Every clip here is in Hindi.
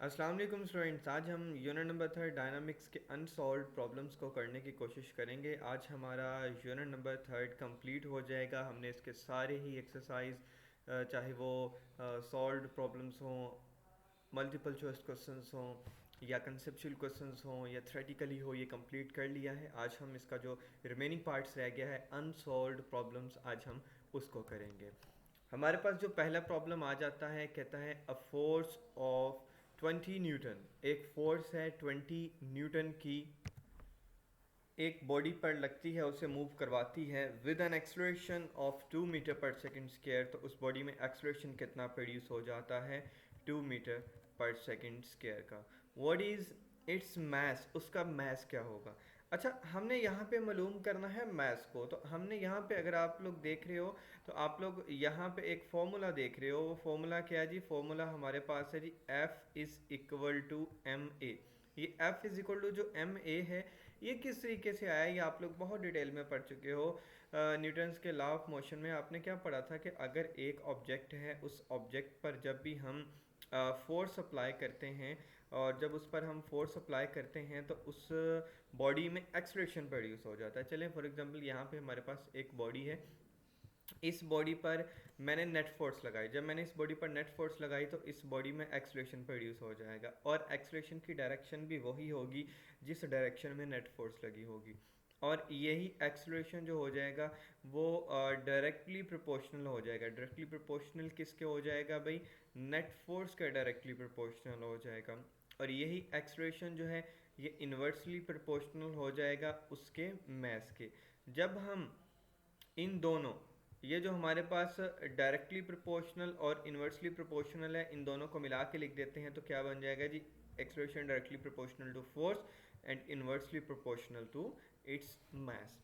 अस्सलाम वालेकुम स्टूडेंट्स। आज हम यूनिट नंबर 3 डायनामिक्स के अनसॉल्व्ड प्रॉब्लम्स को करने की कोशिश करेंगे। आज हमारा यूनिट नंबर 3 कंप्लीट हो जाएगा। हमने इसके सारे ही एक्सरसाइज चाहे वो सॉल्व्ड प्रॉब्लम्स हों, मल्टीपल चॉइस क्वेश्चंस हों या कंसेप्चुअल क्वेश्चंस हों या थ्योरेटिकली हो, ये कंप्लीट कर लिया है। आज हम इसका जो रिमेनिंग पार्ट्स रह गया है अनसॉल्व्ड प्रॉब्लम्स, आज हम उसको करेंगे। हमारे पास जो पहला प्रॉब्लम आ जाता है, कहता है अ फोर्स ऑफ 20 न्यूटन। एक फोर्स है 20 न्यूटन की, एक बॉडी पर लगती है, उसे मूव करवाती है with an acceleration of 2 metre per second square. तो उस बॉडी में एक्सलेशन कितना प्रोड्यूस हो जाता है? 2 मीटर पर सेकंड स्क्वायर का। What is its mass? उसका मैस क्या होगा? अच्छा, हमने यहाँ पे मालूम करना है मैस को। तो हमने यहाँ पे, अगर आप लोग देख रहे हो तो आप लोग यहाँ पे एक फॉर्मूला देख रहे हो। वो फॉर्मूला क्या है जी? फॉर्मूला हमारे पास है जी F is equal to M A. ये F इज़ इक्वल टू जो एम ए है, ये किस तरीके से आया, ये आप लोग बहुत डिटेल में पढ़ चुके हो। न्यूटन्स के लॉ ऑफ मोशन में आपने क्या पढ़ा था कि अगर एक ऑब्जेक्ट है, उस ऑब्जेक्ट पर जब भी हम फोर्स अप्लाई करते हैं और जब उस पर हम फोर्स अप्लाई करते हैं तो उस बॉडी में एक्सलेशन प्रोड्यूस हो जाता है। चलें फॉर एग्जांपल यहाँ पे हमारे पास एक बॉडी है, इस बॉडी पर मैंने नेट फोर्स लगाई। जब मैंने इस बॉडी पर नेट फोर्स लगाई तो इस बॉडी में एक्सलेशन प्रोड्यूस हो जाएगा और एक्सलेशन की डायरेक्शन भी वही होगी जिस डायरेक्शन में नेट फोर्स लगी होगी। और यही एक्सलेशन जो हो जाएगा वो डायरेक्टली प्रोपोर्शनल हो जाएगा। डायरेक्टली प्रोपोर्शनल किसके हो जाएगा भाई? नेट फोर्स का डायरेक्टली प्रोपोर्शनल हो जाएगा। और यही एक्सलेशन जो है ये इन्वर्सली प्रोपोर्शनल हो जाएगा उसके मैस के। जब हम इन दोनों, ये जो हमारे पास डायरेक्टली प्रोपोर्शनल और इन्वर्सली प्रोपोर्शनल है, इन दोनों को मिला के लिख देते हैं तो क्या बन जाएगा जी? Acceleration directly proportional to force and inversely proportional to its mass.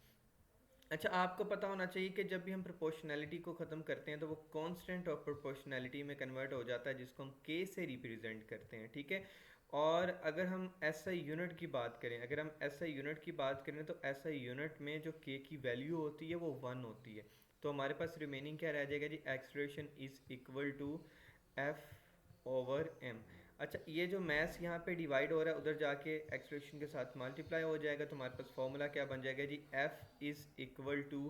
अच्छा, आपको पता होना चाहिए कि जब भी हम प्रोपोर्शनैलिटी को ख़त्म करते हैं तो वो कांस्टेंट ऑफ प्रोपोर्शनैलिटी में कन्वर्ट हो जाता है, जिसको हम के से रिप्रेजेंट करते हैं, ठीक है। और अगर हम एसआई यूनिट की बात करें, अगर हम एसआई यूनिट की बात करें तो एसआई यूनिट में जो के की वैल्यू होती है वो 1 होती है। तो हमारे पास रिमेनिंग क्या रह जाएगा जी? Acceleration is equal to F over m. अच्छा, ये जो मैथ्स यहाँ पे डिवाइड हो रहा है उधर जाके एक्सप्रेशन के साथ मल्टीप्लाई हो जाएगा, तो हमारे पास फॉर्मूला क्या बन जाएगा जी? F is equal to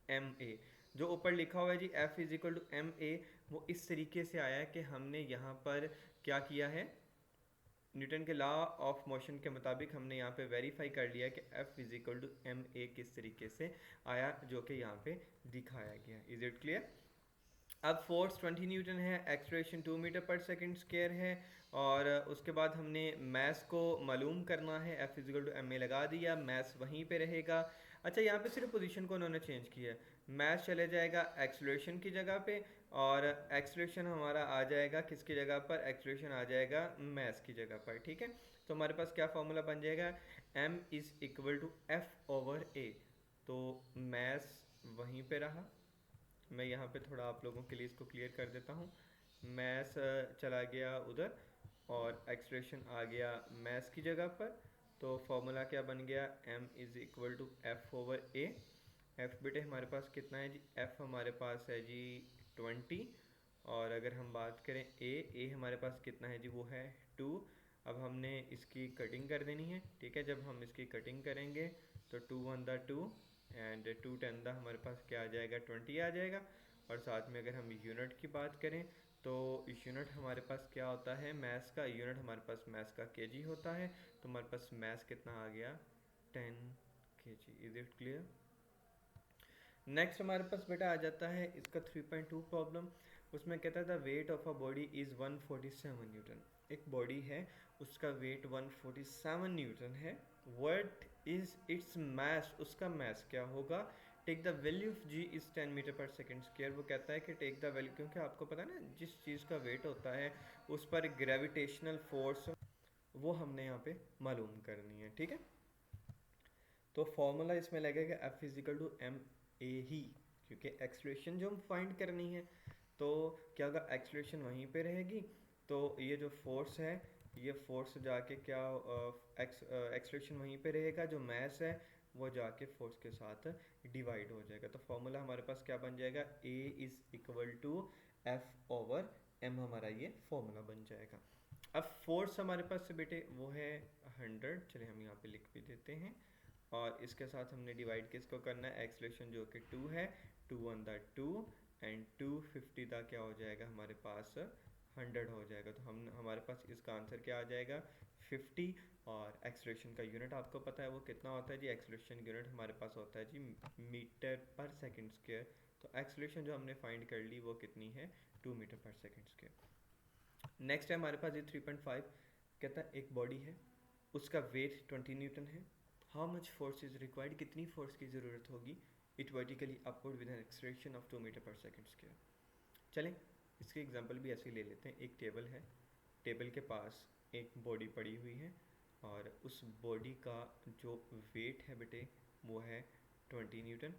M A. जो ऊपर लिखा हुआ है जी F is equal to M A, वो इस तरीके से आया है कि हमने यहाँ पर क्या किया है, न्यूटन के लॉ ऑफ मोशन के मुताबिक हमने यहाँ पे वेरीफाई कर लिया कि F is equal to M A किस तरीके से आया, जो कि यहाँ पे दिखाया गया। Is it clear? अब फोर्स 20 न्यूटन है, acceleration 2 metre per second square है, और उसके बाद हमने मैस को मालूम करना है। F is equal to M A लगा दिया, मैस वहीं पे रहेगा। अच्छा, यहाँ पे सिर्फ पोजीशन को उन्होंने चेंज किया है। मैस चले जाएगा एक्सलेशन की जगह पे और एक्सलेशन हमारा आ जाएगा किसकी जगह पर? एक्सलेशन आ जाएगा मैस की जगह पर, ठीक है। तो हमारे पास क्या फॉर्मूला बन जाएगा? M is equal to F over a. तो मैस वहीं पे रहा। मैं यहाँ पे थोड़ा आप लोगों के लिए इसको क्लियर कर देता हूँ। मैस चला गया उधर और एक्सप्रेशन आ गया मैस की जगह पर। तो फॉर्मूला क्या बन गया? m is equal to F over a. F बेटे हमारे पास कितना है जी? एफ हमारे पास है जी 20। और अगर हम बात करें ए हमारे पास कितना है जी? वो है 2। अब हमने इसकी कटिंग कर देनी है, ठीक है। जब हम इसकी कटिंग करेंगे तो 2 वन द 2 एंड 2 10 द हमारे पास क्या आ जाएगा? 20 आ जाएगा। और साथ में अगर हम यूनिट की बात करें तो यूनिट हमारे पास क्या होता है? मैथ्स का यूनिट हमारे पास मैथ्स का केजी होता है। तो हमारे पास मैथ्स कितना आ गया? 10 KG. Is it clear? Next हमारे पास बेटा आ जाता है इसका 3.2 प्रॉब्लम। उसमें कहता था weight of a body is 147 newton. एक बॉडी है, उसका वेट 147 न्यूटन है। What is its mass? उसका मास क्या होगा? Take the value of g is 10 metre per second square. वो कहता है कि टेक द वैल्यू, क्योंकि आपको पता है ना जिस चीज़ का वेट होता है उस पर ग्रेविटेशनल फोर्स वो हमने यहाँ पे मालूम करनी है, ठीक है। तो फॉर्मूला इसमें लगेगा f is equal to M a ही, क्योंकि एक्सलेशन जो हम फाइंड करनी है। तो क्या होगा? एक्सलेशन वहीं पे रहेगी। तो ये जो फोर्स है, ये फोर्स जाके क्या एक्सलेशन वहीं पे रहेगा, जो मैस है वो जाके फोर्स के साथ डिवाइड हो जाएगा। तो फॉर्मूला हमारे पास क्या बन जाएगा? A is equal to F over m, हमारा ये फॉर्मूला बन जाएगा। अब फोर्स हमारे पास से बेटे वो है 100, चलिए हम यहाँ पे लिख भी देते हैं। और इसके साथ हमने डिवाइड किसको करना है, एक्सलेशन जो कि 2 है, 2 वन द 2 एंड 250 का क्या हो जाएगा हमारे पास 100 हो जाएगा। तो हम हमारे पास इसका आंसर क्या आ जाएगा 50। और एक्सलेशन का यूनिट आपको पता है वो कितना होता है जी, एक्सलेशन यूनिट हमारे पास होता है जी मीटर पर सेकंड स्क्वायर। तो एक्सलेशन जो हमने फाइंड कर ली वो कितनी है 2 metre per second square. Next है हमारे पास ये 3.5 कहता है एक बॉडी है, उसका वेट 20 न्यूटन है। How much force is required, कितनी फोर्स की ज़रूरत होगी it vertically upward with an acceleration of 2 metre per second square. चलें इसके एग्जांपल भी ऐसे ही ले लेते हैं। एक टेबल है, टेबल के पास एक बॉडी पड़ी हुई है और उस बॉडी का जो वेट है बेटे वो है 20 न्यूटन।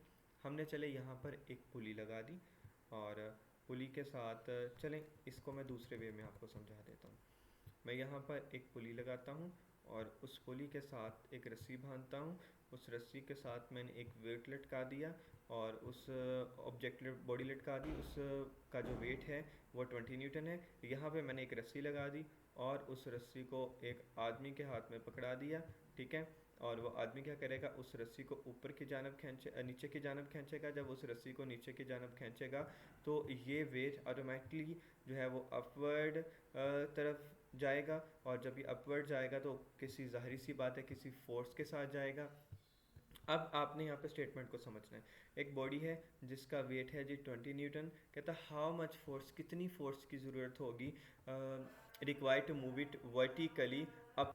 हमने चले यहाँ पर एक पुली लगा दी और पुली के साथ चलें इसको मैं दूसरे वे में आपको समझा देता हूँ। मैं यहाँ पर एक पुली लगाता हूँ और उस पुली के साथ एक रस्सी बांधता हूँ। उस रस्सी के साथ मैंने एक वेट लटका दिया और उस ऑब्जेक्ट बॉडी लटका दी, उस का जो वेट है वो 20 न्यूटन है। यहाँ पे मैंने एक रस्सी लगा दी और उस रस्सी को एक आदमी के हाथ में पकड़ा दिया, ठीक है। और वो आदमी क्या करेगा, उस रस्सी को ऊपर की जानब नीचे की जानब खींचेगा। जब उस रस्सी को नीचे की जानब खींचेगा तो ये वेट ऑटोमेटिकली जो है वो अपवर्ड तरफ जाएगा। और जब ये अपवर्ड जाएगा तो किसी ज़ाहिर सी बात है किसी फोर्स के साथ जाएगा। अब आपने यहाँ पे स्टेटमेंट को समझना है। एक बॉडी है जिसका वेट है जी 20 न्यूटन, कहता हाउ मच फोर्स, कितनी फोर्स की ज़रूरत होगी required to move it vertically up,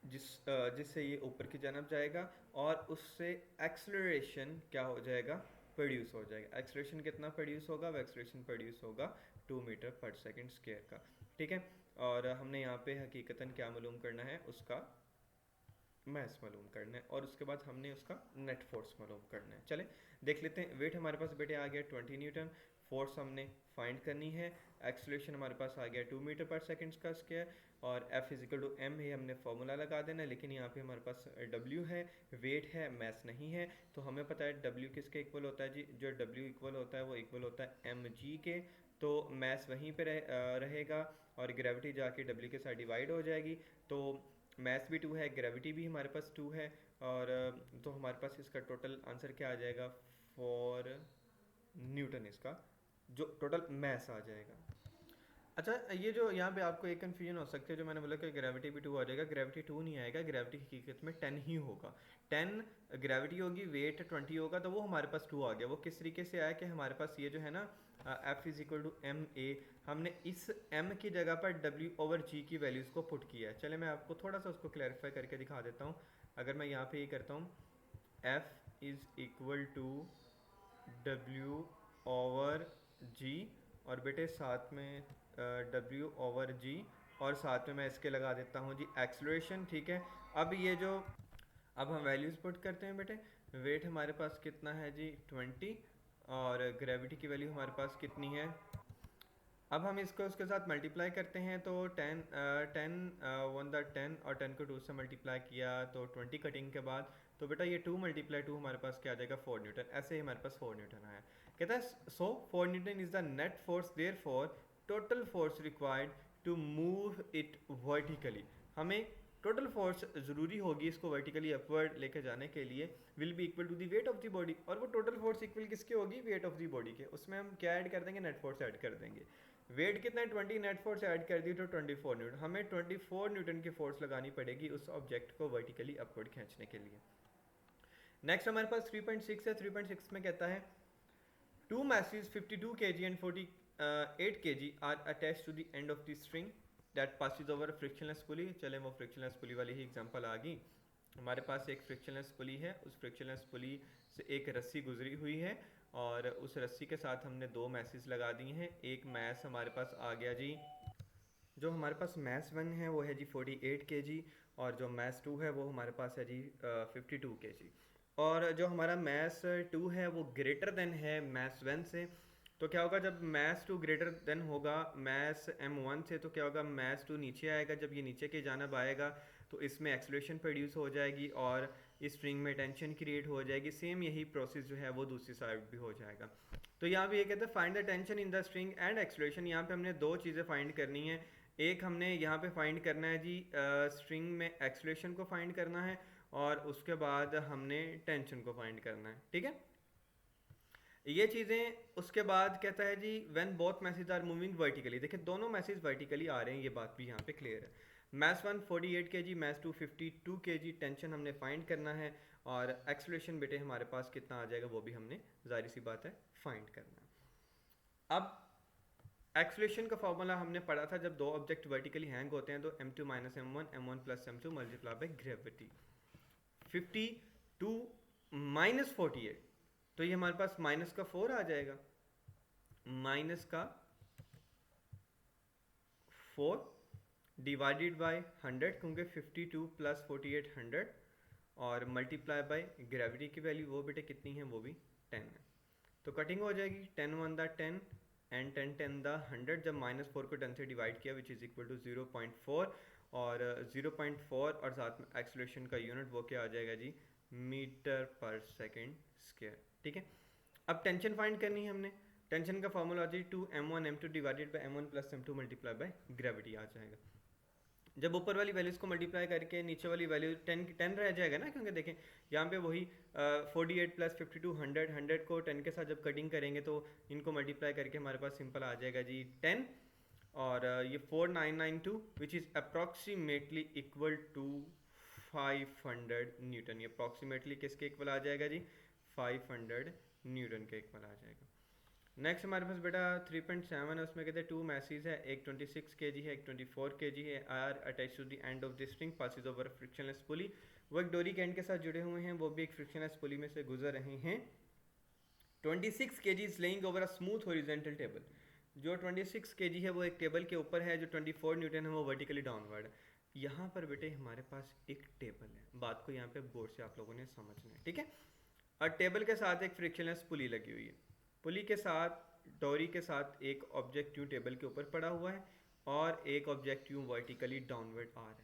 जिससे ये ऊपर की जानब जाएगा और उससे एक्सलरेशन क्या हो जाएगा प्रोड्यूस हो जाएगा। एक्सलरेशन कितना प्रोड्यूस होगा, वो एक्सलरेशन प्रोड्यूस होगा 2 मीटर पर सेकंड स्क्वायर का, ठीक है। और हमने यहाँ पे हकीकतन क्या मालूम करना है, उसका मैस मालूम करना है और उसके बाद हमने उसका नेट फोर्स मालूम करना है। चले देख लेते हैं। वेट हमारे पास बेटे आ गया 20 न्यूटन, फोर्स हमने फाइंड करनी है, एक्सलेशन हमारे पास आ गया 2 मीटर पर सेकंड का स्क्वायर और F इजिकल टू एम है, हमने फार्मूला लगा देना है। लेकिन यहाँ पे हमारे पास W है, वेट है, मैस नहीं है। तो हमें पता है W किसके इक्वल होता है जी, जो W इक्वल होता है वो इक्वल होता है mg के। तो मैस वहीं पे रहेगा और ग्रेविटी जाके W के साथ डिवाइड हो जाएगी। तो मैथ भी 2 है, ग्रेविटी भी हमारे पास 2 है और तो हमारे पास इसका टोटल आंसर क्या आ जाएगा 4 न्यूटन, इसका जो टोटल मैस आ जाएगा। अच्छा ये जो यहाँ पे आपको एक कन्फ्यूजन हो सकती है, जो मैंने बोला कि ग्रेविटी भी 2 आ जाएगा, ग्रेविटी 2 नहीं आएगा, ग्रेविटी हकीकत में 10 ही होगा। 10 ग्रेविटी होगी, वेट 20 होगा, तो वो हमारे पास 2 आ गया। वो किस तरीके से आया कि हमारे पास ये जो है ना F is equal to M a, हमने इस m की जगह पर W ओवर G की वैल्यूज़ को पुट किया है। चले मैं आपको थोड़ा सा उसको क्लैरिफाई करके दिखा देता हूँ। अगर मैं यहाँ पे ये करता हूँ F is equal to W over G और बेटे साथ में W ओवर G और साथ में मैं इसके लगा देता हूँ जी एक्सलरेशन, ठीक है। अब ये जो अब हम वैल्यूज़ पुट करते हैं बेटे, वेट हमारे पास कितना है जी 20 और ग्रेविटी की वैल्यू हमारे पास कितनी है। अब हम इसको उसके साथ मल्टीप्लाई करते हैं तो 10 वन द 10 और 10 को 2 से मल्टीप्लाई किया तो 20 कटिंग के बाद तो बेटा ये 2 मल्टीप्लाई 2 हमारे पास क्या आ जाएगा 4 न्यूटन। ऐसे ही हमारे पास 4 न्यूटन आया। कहता है so 4 newton is the net force, therefore total force required to move it vertically. हमें टोटल फोर्स ज़रूरी होगी इसको वर्टिकली अपवर्ड लेके जाने के लिए will be equal to the weight of the body. और वो टोटल फोर्स इक्वल किसके होगी, वेट ऑफ द बॉडी के। उसमें हम क्या ऐड कर देंगे, नेट फोर्स ऐड कर देंगे। वेट कितना है 20, नेट फोर्स ऐड कर दी तो 24 न्यूटन। हमें 24 न्यूटन की फोर्स लगानी पड़ेगी उस ऑब्जेक्ट को वर्टिकली अपवर्ड खींचने के लिए। नेक्स्ट हमारे पास 3.6 है। 3.6 में कहता है to masses 52 kg and 48 kg are attached to the end of the string that passes over a frictionless pulley। चले वो frictionless pulley वाली ही एग्जांपल आ गई। हमारे पास एक फ्रिक्शनलेस पुली है, उस फ्रिक्शनलेस पुली से एक रस्सी गुजरी हुई है और उस रस्सी के साथ हमने 2 मैसेज लगा दिए हैं। एक मैस हमारे पास आ गया जी, जो हमारे पास मैस 1 है वो है जी 48 kg और जो मैस 2 है वो हमारे पास है जी 52 kg। और जो हमारा मैस 2 है वो ग्रेटर देन है मैस 1 से। तो क्या होगा जब मैस 2 ग्रेटर देन होगा मैस M1 से, तो क्या होगा मैस 2 नीचे आएगा। जब ये नीचे की जानब आएगा तो इसमें एक्सलेशन प्रोड्यूस हो जाएगी और इस स्ट्रिंग में टेंशन क्रिएट हो जाएगी। सेम यही प्रोसेस जो है वो दूसरी साइड भी हो जाएगा। तो यहाँ पे ये कहते हैं find the tension in the string and acceleration. यहाँ पे हमने 2 चीज़ें फाइंड करनी है, एक हमने यहाँ पे फाइंड करना है जी स्ट्रिंग में एक्सलेशन को फाइंड करना है, और उसके बाद हमने टेंशन को फाइंड करना है, ठीक है। ये चीज़ें उसके बाद कहता है जी when both masses are moving vertically, देखिए दोनों मैसेज वर्टिकली आ रहे हैं, ये बात भी यहाँ पे क्लियर है। Maths 1 48 kg, maths 2 52 kg, tension हमने फाइंड करना है, और एक्सलेशन बेटे हमारे पास कितना आ जाएगा वो भी हमने जाहिर सी बात है फाइंड करना है। अब एक्सलेशन का फॉर्मूला हमने पढ़ा था, जब दो ऑब्जेक्ट वर्टिकली हैंग होते हैं तो m2 minus m1 plus m2 multiply by gravity. 52 minus 48, तो ये हमारे पास माइनस का 4 आ जाएगा, माइनस का 4 डिवाइडेड बाय 100, क्योंकि 52 प्लस 48 100, और मल्टीप्लाई बाय ग्रेविटी की वैल्यू वो बेटे कितनी है, वो भी 10 है। तो कटिंग हो जाएगी 10 1 द 10 एंड 10 10 द 100, जब माइनस 4 को 10 से डिवाइड किया विच इज़ इक्वल टू 0.4, और 0.4 और साथ में एक्सलेशन का यूनिट वो क्या आ जाएगा जी, मीटर पर सेकेंड स्क्वायर, ठीक है। अब टेंशन फाइंड करनी है हमने, टेंशन का फॉर्मूला आ जाए 2m1 m2 divided by m1 plus m2 multiply by gravity आ जाएगा। जब ऊपर वाली वैल्यूज़ को मल्टीप्लाई करके नीचे वाली वैल्यू 10 10 रह जाएगा ना, क्योंकि देखें यहाँ पे वही 48 प्लस 52 100 100 को 10 के साथ जब कटिंग करेंगे तो इनको मल्टीप्लाई करके हमारे पास सिंपल आ जाएगा जी 10, और ये 4992 which is approximately equal to 500 newton. ये अप्रॉक्सीमेटली किसके इक्वल आ जाएगा जी, 500 न्यूटन के इक्वल आ जाएगा। नेक्स्ट हमारे पास बेटा 3.7 है, उसमें कहते हैं 2 मैसेज है, एक 26 kg है, एक 24 kg है, are attached to the end of the string passes over frictionless pulley, वो एक डोरी के एंड के साथ जुड़े हुए हैं, वो भी एक फ्रिक्शनलेस पुली में से गुजर रहे हैं। 26 kg is laying over a smooth horizontal table, जो 26 kg है वो एक टेबल के ऊपर है, जो 24 न्यूटन है वो वर्टिकली डाउनवर्ड है। यहाँ पर बेटे हमारे पास एक टेबल है, बात को यहाँ पे गौर से आप लोगों ने समझना है, ठीक है। और टेबल के साथ एक फ्रिक्शनलेस पुली लगी हुई है, पुली के साथ डोरी के साथ एक ऑब्जेक्ट यूँ टेबल के ऊपर पड़ा हुआ है, और एक ऑब्जेक्ट यूँ वर्टिकली डाउनवर्ड आ रहा है।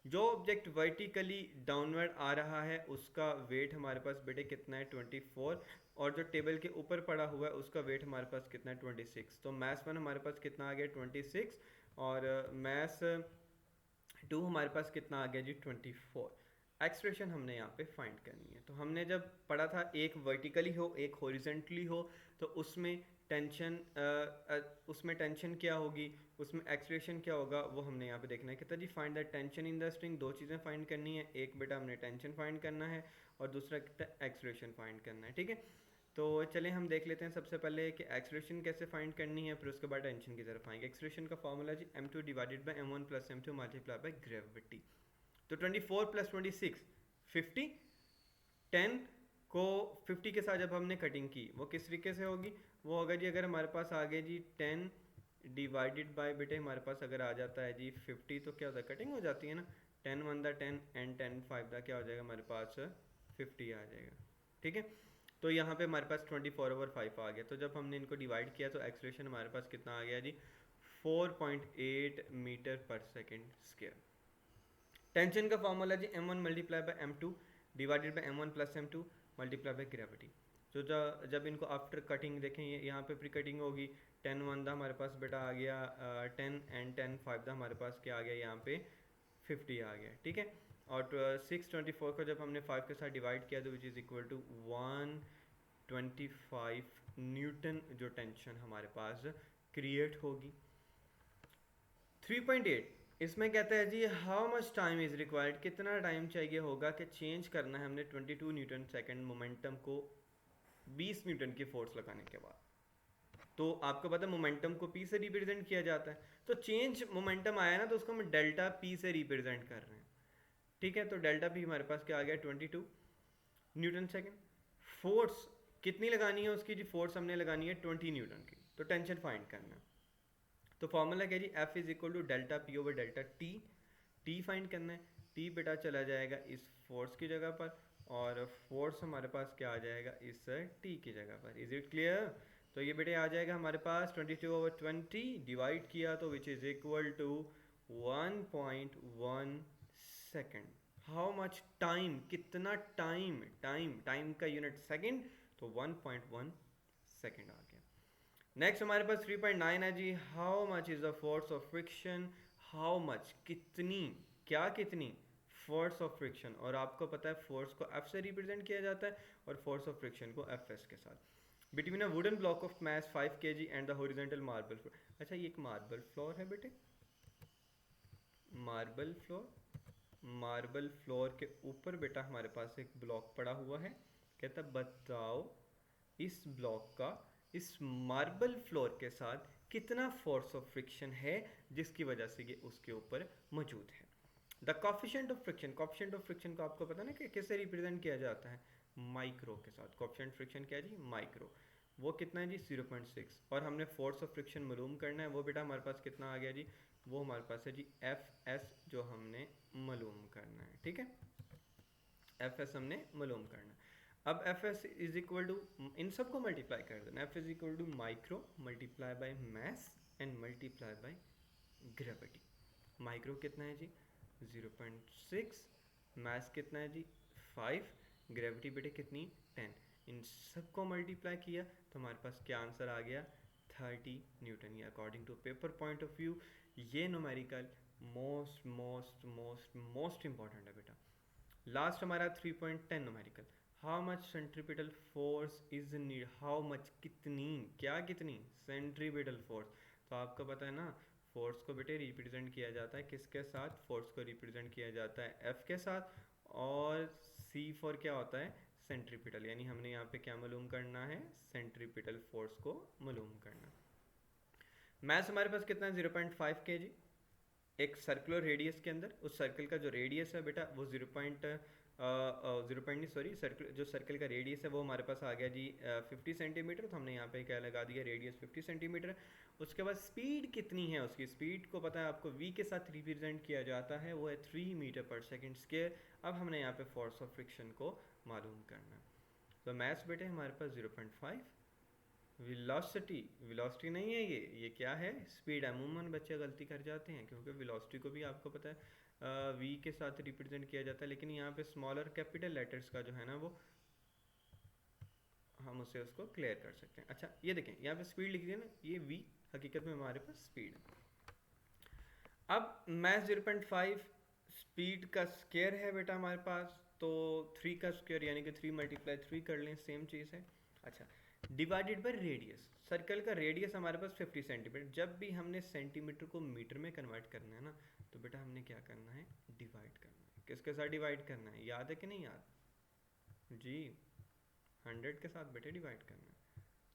जो ऑब्जेक्ट वर्टिकली डाउनवर्ड आ रहा है उसका वेट हमारे पास बेटे कितना है 24, और जो टेबल के ऊपर पड़ा हुआ है उसका वेट हमारे पास कितना है 26। तो मैथ्स 1 हमारे पास कितना आ गया 26, और मैथ्स 2 हमारे पास कितना आ गया जी 24। एक्सप्रेशन हमने यहाँ पे फाइंड करनी है। तो हमने जब पढ़ा था एक वर्टिकली हो एक हॉरिजॉन्टली हो, तो उसमें टेंशन क्या होगी, उसमें एक्सप्रेशन क्या होगा, वो हमने यहाँ पे देखना है। कहता जी find the tension in the string, दो चीज़ें फाइंड करनी है, एक बेटा हमने टेंशन फाइंड करना है और दूसरा एक्सप्रेशन फाइंड करना है, ठीक है। तो चले हम देख लेते हैं सबसे पहले कि एक्सप्रेशन कैसे फाइंड करनी है, फिर उसके बाद टेंशन की तरफ आएंगे। एक्सप्रेशन का फॉर्मूला जी m2 divided by m1 plus m2 multiply by gravity. तो 24 प्लस 26 50, 10 को 50 के साथ जब हमने कटिंग की वो किस तरीके से होगी, वो होगा जी अगर हमारे पास आ गए जी 10 डिवाइडेड बाय बेटे हमारे पास अगर आ जाता है जी 50, तो क्या होता है कटिंग हो जाती है ना, 10 1 द 10 एंड 10 5 द क्या हो जाएगा हमारे पास 50 आ जाएगा, ठीक है। तो यहाँ पे हमारे पास 24/5 आ गया। तो जब हमने इनको डिवाइड किया तो एक्सप्रेशन हमारे पास कितना आ गया जी 4.8 metre per second square. Tension का फॉर्मूला जी m1 multiply by m2 divided by m1 plus m2 multiply by gravity. तो जब इनको आफ्टर कटिंग देखें, ये यहाँ पे प्री कटिंग होगी, 10 1 दा हमारे पास बेटा आ गया 10 एंड 10 5 दा हमारे पास क्या आ गया यहाँ पे 50 आ गया, ठीक है। और 624 को जब हमने 5 के साथ डिवाइड किया तो which is equal to 125 newton जो टेंशन हमारे पास क्रिएट होगी। 3.8 इसमें कहता है जी how much time is required, कितना टाइम चाहिए होगा कि चेंज करना है हमने 22 न्यूटन सेकेंड मोमेंटम को 20 न्यूटन की फोर्स लगाने के बाद। तो आपको पता है मोमेंटम को पी से रिप्रेजेंट किया जाता है, तो चेंज मोमेंटम आया ना तो उसको हम डेल्टा पी से रिप्रेजेंट कर रहे हैं, ठीक है। तो डेल्टा पी हमारे पास क्या आ गया 22 न्यूटन सेकेंड। फोर्स कितनी लगानी है उसकी जी, फोर्स हमने लगानी है 20 न्यूटन की। तो टेंशन फाइंड करना है, तो फॉर्मूला क्या जी F is equal to delta P over delta T. T find करना है, टी बेटा चला जाएगा इस फोर्स की जगह पर, और फोर्स हमारे पास क्या आ जाएगा इस टी की जगह पर। Is it clear? तो ये बेटे आ जाएगा हमारे पास 22/20 डिवाइड किया तो which is equal to 1.1 second. How much time, कितना टाइम, टाइम का यूनिट सेकेंड, तो 1.1 सेकेंड आ गया। नेक्स्ट हमारे पास 3.9 है जी how much is the force of friction how much कितनी, क्या कितनी, फोर्स ऑफ फ्रिक्शन, और आपको पता है फोर्स को एफ से रिप्रेजेंट किया जाता है और फोर्स ऑफ फ्रिक्शन को एफ एस के साथ, between a wooden block of mass 5 kg and the horizontal marble floor. अच्छा ये एक मार्बल फ्लोर है बेटे, मार्बल फ्लोर, मार्बल फ्लोर के ऊपर बेटा हमारे पास एक ब्लॉक पड़ा हुआ है। कहता बताओ इस ब्लॉक का इस मार्बल फ्लोर के साथ कितना फोर्स ऑफ फ्रिक्शन है जिसकी वजह से ये उसके ऊपर मौजूद है। The coefficient of friction, coefficient of friction को आपको पता ना कि किससे रिप्रेजेंट किया जाता है, माइक्रो के साथ। कॉफिशेंट फ्रिक्शन क्या है जी, माइक्रो। वो कितना है जी 0.6, और हमने फोर्स ऑफ फ्रिक्शन मालूम करना है, वो बेटा हमारे पास कितना आ गया जी, वो हमारे पास है जी एफ एस, जो हमने मालूम करना है। ठीक है, एफ एस हमने मालूम करना है। अब F S is equal to, इन सबको मल्टीप्लाई कर देना, F is equal to micro multiply by mass and multiply by gravity. Micro कितना है जी 0.6, मैस कितना है जी 5, ग्रेविटी बेटे कितनी 10, इन सबको मल्टीप्लाई किया तो हमारे पास क्या आंसर आ गया 30 न्यूटन। ये according to paper point of view ये numerical most most most most important है बेटा। लास्ट हमारा 3.10 numerical, how much centripetal force is need, how much कितनी, क्या कितनी सेंट्रीपिटल फोर्स। तो आपको पता है ना फोर्स को बेटे रिप्रेजेंट किया जाता है किसके साथ, फोर्स को रिप्रेजेंट किया जाता है एफ के साथ, और सी फॉर क्या होता है सेंट्रीपिटल, यानी हमने यहाँ पे क्या मालूम करना है सेंट्रीपिटल फोर्स को मालूम करना। मैथ हमारे पास कितना है 0.5 kg, एक सर्कुलर रेडियस के अंदर, उस सर्कल का जो रेडियस है बेटा वो 0.0 नहीं सॉरी, सर्कल जो सर्कल का रेडियस है वो हमारे पास आ गया जी 50 सेंटीमीटर, तो हमने यहाँ पे क्या लगा दिया रेडियस 50 सेंटीमीटर। उसके बाद स्पीड कितनी है, उसकी स्पीड को पता है आपको v के साथ रिप्रेजेंट किया जाता है, वो है 3 मीटर पर सेकेंड स्क्वायर। अब हमने यहाँ पे फोर्स ऑफ फ्रिक्शन को मालूम करना है। तो मैथ्स बेटे हमारे पास 0.5, वेलोसिटी, वेलोसिटी नहीं है ये क्या है स्पीड। अमूमन बच्चे गलती कर जाते हैं क्योंकि वेलोसिटी को भी आपको पता है वी के साथ रिप्रेजेंट किया जाता है, लेकिन यहाँ पे स्मॉलर कैपिटल लेटर्स का जो है ना वो हम उसे उसको क्लियर कर सकते हैं। अच्छा ये देखें यहाँ पे स्पीड लिख दिया ना, ये वी हकीकत में हमारे पास स्पीड है। अब मैथ 0.5 स्पीड का स्क्वायर है बेटा हमारे पास, तो 3 का स्क्वायर यानी कि 3 मल्टीप्लाई 3 कर लें, सेम चीज़ है। अच्छा डिवाइडेड बाय रेडियस, सर्कल का रेडियस हमारे पास 50 सेंटीमीटर, जब भी हमने सेंटीमीटर को मीटर में कन्वर्ट करना है ना तो बेटा हमने क्या करना है डिवाइड करना है, किसके साथ डिवाइड करना है, याद है कि नहीं याद जी, 100 के साथ बेटे डिवाइड करना है।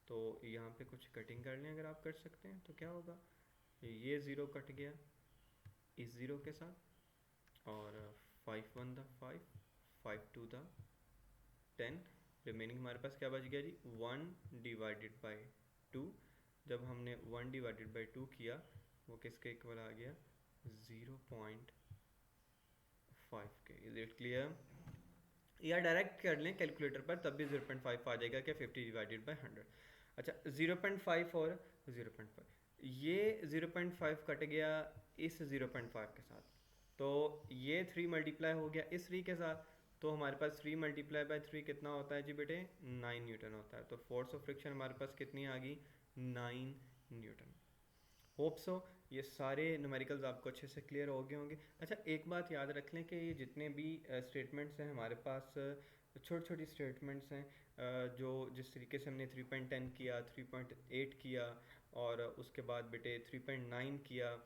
तो यहाँ पे कुछ कटिंग कर लें अगर आप कर सकते हैं तो क्या होगा, ये ज़ीरो कट गया इस ज़ीरो के साथ, और 5 1 द 5, 5 2 द 10, रिमेनिंग हमारे पास क्या बच गया जी 1 डिवाइडेड बाई 2। जब हमने 1 डिवाइडेड बाई 2 किया वो किसके इक्वल आ गया 0.5 के। इज इट क्लियर, या डायरेक्ट कर लें कैलकुलेटर पर तब भी 0.5 आ जाएगा क्या 50 डिवाइडेड बाई 100। अच्छा 0.5 और 0.5, ये 0.5 कट गया इस 0.5 के साथ, तो ये 3 मल्टीप्लाई हो गया इस 3 के साथ, तो हमारे पास 3 मल्टीप्लाई बाई 3 कितना होता है जी बेटे 9 न्यूटन होता है। तो फोर्स ऑफ फ्रिक्शन हमारे पास कितनी आ गई 9 न्यूटन। होप सो ये सारे न्यूमेरिकल्स आपको अच्छे से क्लियर हो गए होंगे। अच्छा एक बात याद रख लें कि ये जितने भी स्टेटमेंट्स हैं हमारे पास छोटी छोटी स्टेटमेंट्स हैं, जो जिस तरीके से हमने 3.10 किया, 3.8 किया और उसके बाद बेटे 3.9 किया,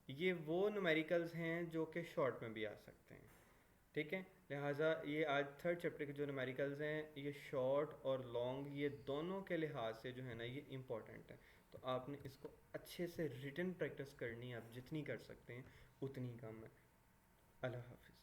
ये वो न्यूमेरिकल्स हैं जो कि शॉर्ट में भी आ सकते हैं। ठीक है, लिहाजा ये आज थर्ड चैप्टर के जो न्यूमेरिकल्स हैं ये शॉर्ट और लॉन्ग ये दोनों के लिहाज से जो है ना ये इम्पॉर्टेंट है। तो आपने इसको अच्छे से रिटन प्रैक्टिस करनी है, आप जितनी कर सकते हैं उतनी कम है। अल्लाह हाफिज़।